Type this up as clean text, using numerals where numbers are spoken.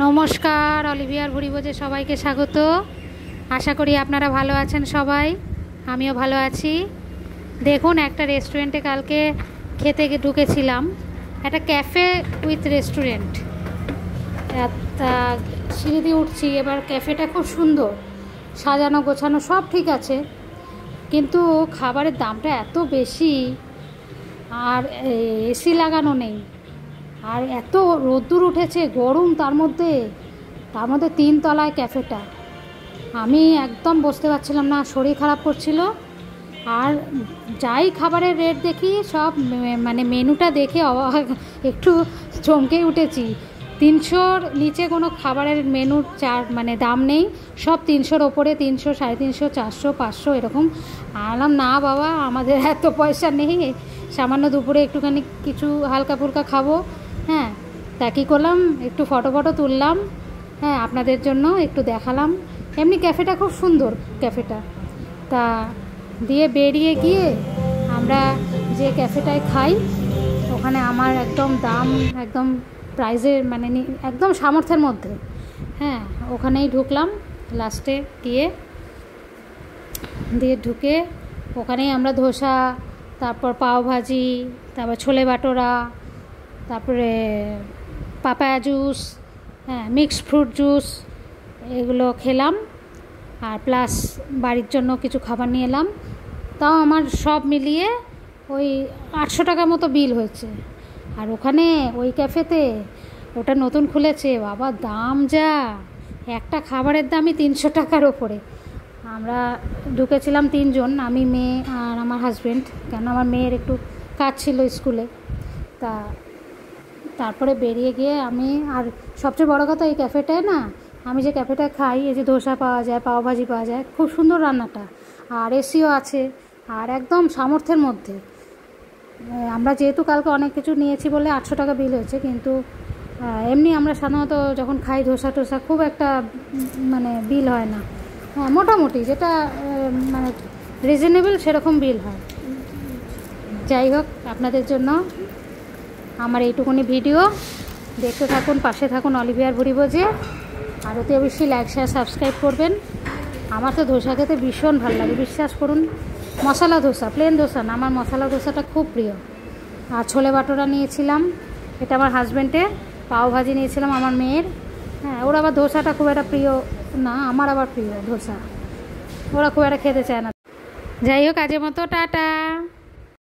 নমস্কার, অলিভিয়ার ভুরিভোজে সবাইকে স্বাগত। আশা করি আপনারা ভালো আছেন সবাই, আমিও ভালো আছি। দেখুন, একটা রেস্টুরেন্টে কালকে খেতে ঢুকেছিলাম, একটা ক্যাফে উইথ রেস্টুরেন্ট। সিঁড়ি দিয়ে উঠছি, এবার ক্যাফেটা খুব সুন্দর সাজানো গোছানো, সব ঠিক আছে, কিন্তু খাবারের দামটা এত বেশি, আর এসি লাগানো নেই, আর এত রোদ্দুর উঠেছে, গরম, তার মধ্যে 3 তলায় ক্যাফেটা। আমি একদম বসতে পারছিলাম না, শরীর খারাপ করছিল। আর যাই খাবারের রেট দেখি, সব মানে মেনুটা দেখে একটু চমকেই উঠেছি। 300-র নিচে কোনো খাবারের মেনুর মানে দাম নেই, সব 300-র ওপরে, 300, 350, 400, 500 এরকম। আনলাম না বাবা, আমাদের এত পয়সা নেই, সামান্য দুপুরে একটুখানি কিছু হালকা ফুলকা খাবো। হ্যাঁ, তা কী করলাম, একটু ফটো তুললাম, হ্যাঁ, আপনাদের জন্য একটু দেখালাম। এমনি ক্যাফেটা খুব সুন্দর, ক্যাফেটা। তা দিয়ে বেরিয়ে গিয়ে আমরা যে ক্যাফেটায় খাই, ওখানে আমার একদম দাম, একদম প্রাইজের মানে একদম সামর্থ্যের মধ্যে। হ্যাঁ, ওখানেই ঢুকলাম লাস্টে দিয়ে ঢুকে ওখানেই আমরা ধোসা, তারপর পাওভাজি, তারপর ছোলে বাটোরা, তারপরে পাপায়া জুস, হ্যাঁ, মিক্সড ফ্রুট জুস, এগুলো খেলাম। আর প্লাস বাড়ির জন্য কিছু খাবার নিয়ে এলাম। তাও আমার সব মিলিয়ে ওই 800 টাকা মতো বিল হয়েছে। আর ওখানে ওই ক্যাফেতে, ওটা নতুন খুলেছে বাবা, দাম যা, একটা খাবারের দামই 300 টাকার ওপরে। আমরা ঢুকেছিলাম 3 জন, আমি, মেয়ে আর আমার হাজব্যান্ড, কেন আমার মেয়ের একটু কাজ ছিল স্কুলে। তারপরে বেরিয়ে গিয়ে আমি, আর সবচেয়ে বড় কথা, এই ক্যাফেটায় না, আমি যে ক্যাফেটায় খাই, এই যে ধোসা পাওয়া যায়, পাওভাজি পাওয়া যায়, খুব সুন্দর রান্নাটা, আর এসিও আছে, আর একদম সামর্থ্যের মধ্যে। আমরা যেহেতু কালকে অনেক কিছু নিয়েছি বলে 800 টাকা বিল হয়েছে, কিন্তু এমনি আমরা সাধারণত যখন খাই ধোসা টোসা, খুব একটা মানে বিল হয় না। হ্যাঁ, মোটামুটি যেটা মানে রিজনেবল সেরকম বিল হয়। যাই হোক, আপনাদের জন্য আমার এইটুকুনি ভিডিও, দেখতে থাকুন, পাশে থাকুন অলিভিয়ার ভুরিভোজে। আর অতি অবশ্যই লাইক, শেয়ার, সাবস্ক্রাইব করবেন। আমার তো ধোসা খেতে ভীষণ ভালো লাগে, বিশ্বাস করুন। মশলা ধোসা, প্লেন ধোসা না, আমার মশলা ধোসাটা খুব প্রিয়। আর ছোলে বাটোরা নিয়েছিলাম, এটা আমার হাজব্যান্ডের। পাওভাজি নিয়েছিলাম আমার মেয়ের। হ্যাঁ, ওরা আবার ধোসাটা খুব একটা প্রিয় না, আমার আবার প্রিয় ধোসা, ওরা খুব একটা খেতে চায় না। যাই হোক, আজের মতো টাটা।